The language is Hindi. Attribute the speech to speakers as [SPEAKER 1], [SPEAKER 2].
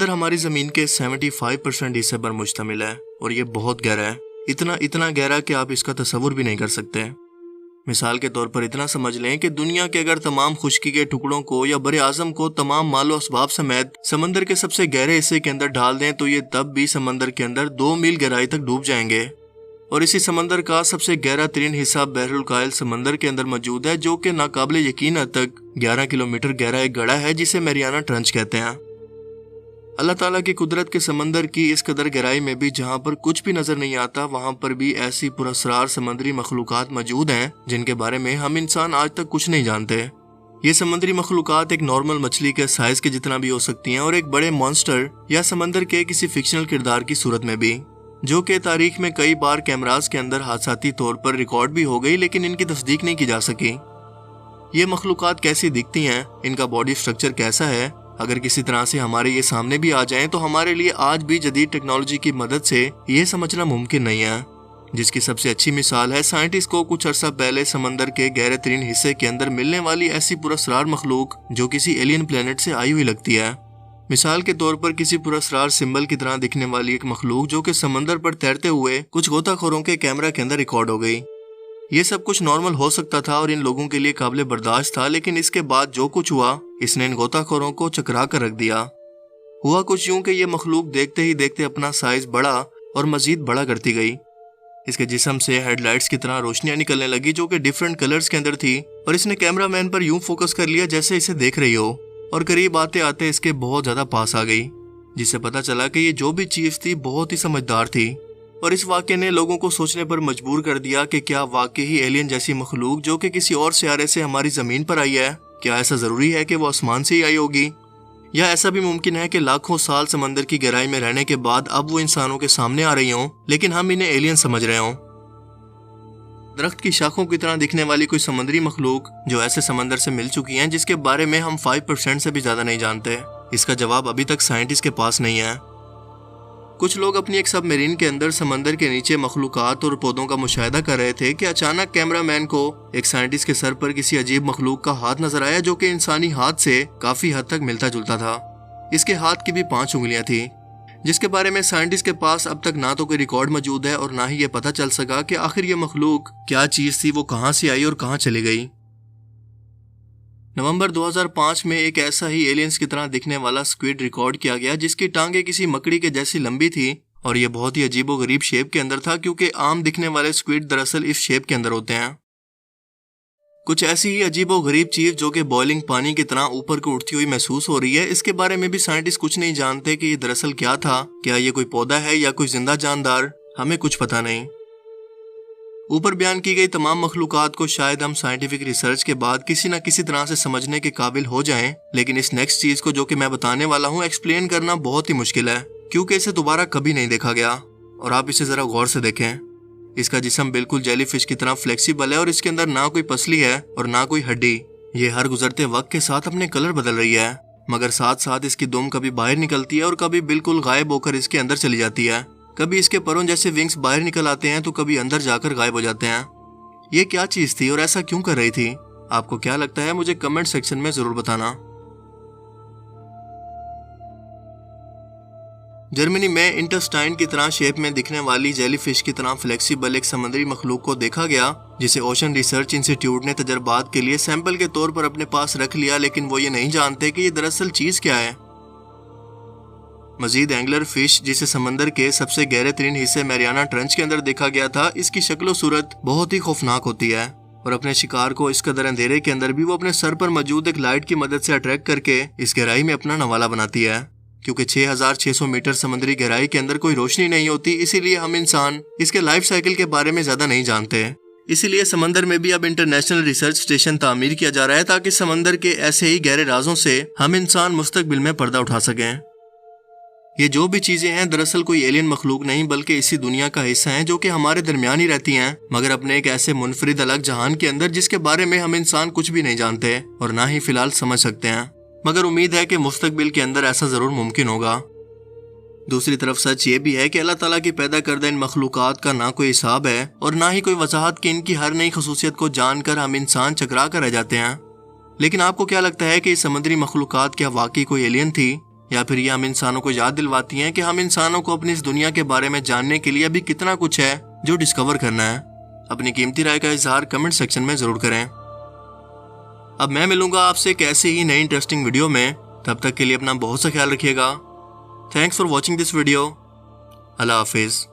[SPEAKER 1] समंदर हमारी ज़मीन के 75% हिस्से पर मुश्तमिल है और ये बहुत गहरा है। इतना गहरा कि आप इसका तसव्वुर भी नहीं कर सकते। मिसाल के तौर पर इतना समझ लें कि दुनिया के अगर तमाम खुश्की के टुकड़ों को या बरे आज़म को तमाम मालो असबाब समेत समंदर के सबसे गहरे हिस्से के अंदर डाल दें तो ये तब भी समंदर के अंदर 2 मील गहराई तक डूब जाएंगे। और इसी समंदर का सबसे गहरा तरीन हिस्सा बहरुल कायल समंदर के अंदर मौजूद है, जो कि नाकाबिले यकीन हद तक 11 किलोमीटर गहरा एक गड़ा है जिसे मैरियाना ट्रंच कहते हैं। अल्लाह ताला की कुदरत के समंदर की इस कदर गहराई में भी जहाँ पर कुछ भी नजर नहीं आता, वहाँ पर भी ऐसी पुरअसरार समंदरी मखलूकात मौजूद हैं जिनके बारे में हम इंसान आज तक कुछ नहीं जानते। ये समंदरी मखलूकात एक नॉर्मल मछली के साइज के जितना भी हो सकती हैं और एक बड़े मॉन्स्टर या समंदर के किसी फिक्शनल किरदार की सूरत में भी, जो कि तारीख में कई बार कैमरास के अंदर हादसाती तौर पर रिकॉर्ड भी हो गई, लेकिन इनकी तस्दीक नहीं की जा सकी। ये मखलूकात कैसी दिखती हैं, इनका बॉडी स्ट्रक्चर कैसा है, अगर किसी तरह से हमारे ये सामने भी आ जाएं तो हमारे लिए आज भी जदीद टेक्नोलॉजी की मदद से ये समझना मुमकिन नहीं है। जिसकी सबसे अच्छी मिसाल है साइंटिस्ट को कुछ अर्सा पहले समंदर के गहरे तरीन हिस्से के अंदर मिलने वाली ऐसी पुरअसरार मखलूक जो किसी एलियन प्लेनेट से आई हुई लगती है। मिसाल के तौर पर किसी पुरअसरार सिंबल की तरह दिखने वाली एक मखलूक जो कि समंदर पर तैरते हुए कुछ गोताखोरों के कैमरा के अंदर रिकॉर्ड हो गई। ये सब कुछ नॉर्मल हो सकता था और इन लोगों के लिए काबिल बर्दाश्त था, लेकिन इसके बाद जो कुछ हुआ इसने इन गोताखोरों को चकरा कर रख दिया। हुआ कुछ यूं कि ये मखलूक देखते ही देखते अपना साइज बढ़ा और मजीद बड़ा करती गई। इसके जिस्म से हेडलाइट्स की तरह रोशनियां निकलने लगी जो कि डिफरेंट कलर्स के अंदर थी, और इसने कैमरामैन पर यूं फोकस कर लिया जैसे इसे देख रही हो, और करीब आते आते इसके बहुत ज्यादा पास आ गई, जिससे पता चला कि ये जो भी चीज थी बहुत ही समझदार थी। और इस वाक़े ने लोगों को सोचने पर मजबूर कर दिया कि क्या वाकई ही एलियन जैसी मखलूक जो कि किसी और सियारे से हमारी ज़मीन पर आई है, क्या ऐसा ज़रूरी है कि वो आसमान से ही आई होगी, या ऐसा भी मुमकिन है कि लाखों साल समंदर की गहराई में रहने के बाद अब वो इंसानों के सामने आ रही हों, लेकिन हम इन्हें एलियन समझ रहे हों। दरख्त की शाखों की तरह दिखने वाली कोई समंदरी मखलूक जो ऐसे समंदर से मिल चुकी हैं जिसके बारे में हम 5% से भी ज़्यादा नहीं जानते, इसका जवाब अभी तक साइंटिस्ट के पास नहीं है। कुछ लोग अपनी एक सबमरीन के अंदर समंदर के नीचे मखलूकात और पौधों का मुशाहिदा कर रहे थे कि अचानक कैमरामैन को एक साइंटिस्ट के सर पर किसी अजीब मखलूक का हाथ नजर आया जो कि इंसानी हाथ से काफी हद तक मिलता जुलता था। इसके हाथ की भी 5 उंगलियां थी, जिसके बारे में साइंटिस्ट के पास अब तक ना तो कोई रिकॉर्ड मौजूद है और ना ही ये पता चल सका कि आखिर ये मखलूक क्या चीज थी, वो कहाँ से आई और कहाँ चली गई। नवंबर 2005 में एक ऐसा ही एलियंस की तरह दिखने वाला स्क्विड रिकॉर्ड किया गया जिसकी टांगे किसी मकड़ी के जैसी लंबी थी और ये बहुत ही अजीबोगरीब शेप के अंदर था, क्योंकि आम दिखने वाले स्क्विड दरअसल इस शेप के अंदर होते हैं। कुछ ऐसी ही अजीबोगरीब चीज जो कि बॉइलिंग पानी की तरह ऊपर को उठती हुई महसूस हो रही है, इसके बारे में भी साइंटिस्ट कुछ नहीं जानते कि ये दरअसल क्या था, क्या ये कोई पौधा है या कोई जिंदा जानदार, हमें कुछ पता नहीं। ऊपर बयान की गई तमाम मखलूकात को शायद हम साइंटिफिक रिसर्च के बाद किसी न किसी तरह से समझने के काबिल हो जाएं, लेकिन इस नेक्स्ट चीज को जो कि मैं बताने वाला हूँ एक्सप्लेन करना बहुत ही मुश्किल है, क्योंकि इसे दोबारा कभी नहीं देखा गया। और आप इसे जरा गौर से देखें। इसका जिस्म बिल्कुल जेलीफिश की तरह फ्लेक्सिबल है और इसके अंदर ना कोई पसली है और ना कोई हड्डी। ये हर गुजरते वक्त के साथ अपने कलर बदल रही है, मगर साथ साथ इसकी दुम कभी बाहर निकलती है और कभी बिल्कुल गायब होकर इसके अंदर चली जाती है। कभी इसके परों जैसे विंग्स बाहर निकल आते हैं तो कभी अंदर जाकर गायब हो जाते हैं। ये क्या चीज थी और ऐसा क्यों कर रही थी? आपको क्या लगता है? मुझे कमेंट सेक्शन में जरूर बताना। जर्मनी में इंटेस्टाइन की तरह शेप में दिखने वाली जेलीफिश की तरह फ्लेक्सिबल एक समुद्री मखलूक को देखा गया, जिसे ओशन रिसर्च इंस्टीट्यूट ने तजर्बात के लिए सैंपल के तौर पर अपने पास रख लिया, लेकिन वो ये नहीं जानते कि ये दरअसल चीज क्या है। मजीद एंगलर फिश, जिसे समंदर के सबसे गहरे तरीन हिस्से मैरियाना ट्रंच के अंदर देखा गया था, इसकी शक्ल सूरत बहुत ही खौफनाक होती है और अपने शिकार को इस कदर अंधेरे के अंदर भी वो अपने सर पर मौजूद एक लाइट की मदद से अट्रैक्ट करके इस गहराई में अपना नवाला बनाती है। क्योंकि 6600 मीटर समुद्री गहराई के अंदर कोई रोशनी नहीं होती, इसीलिए हम इंसान इसके लाइफ साइकिल के बारे में ज्यादा नहीं जानते। इसीलिए समंदर में भी अब इंटरनेशनल रिसर्च स्टेशन तामीर किया जा रहा है ताकि समंदर के ऐसे ही गहरे राजों से हम इंसान मुस्तकबिल में पर्दा उठा सकें। ये जो भी चीजें हैं दरअसल कोई एलियन मखलूक नहीं बल्कि इसी दुनिया का हिस्सा हैं जो कि हमारे दरमियान ही रहती हैं, मगर अपने एक ऐसे मुनफरिद अलग जहान के अंदर जिसके बारे में हम इंसान कुछ भी नहीं जानते और ना ही फिलहाल समझ सकते हैं। मगर उम्मीद है कि मुस्तकबिल के अंदर ऐसा जरूर मुमकिन होगा। दूसरी तरफ सच ये भी है कि अल्लाह ताला की पैदा करदा इन मखलूकात का ना कोई हिसाब है और ना ही कोई वजाहत कि इनकी हर नई खसूसियत को जानकर हम इंसान चकरा कर रह जाते हैं। लेकिन आपको क्या लगता है कि समुद्री मखलूकात क्या वाकई कोई एलियन थी या फिर ये हम इंसानों को याद दिलवाती हैं कि हम इंसानों को अपनी इस दुनिया के बारे में जानने के लिए अभी कितना कुछ है जो डिस्कवर करना है? अपनी कीमती राय का इजहार कमेंट सेक्शन में जरूर करें। अब मैं मिलूंगा आपसे एक ऐसे ही नई इंटरेस्टिंग वीडियो में। तब तक के लिए अपना बहुत सा ख्याल रखिएगा। Thanks for watching this video. Allah Hafiz.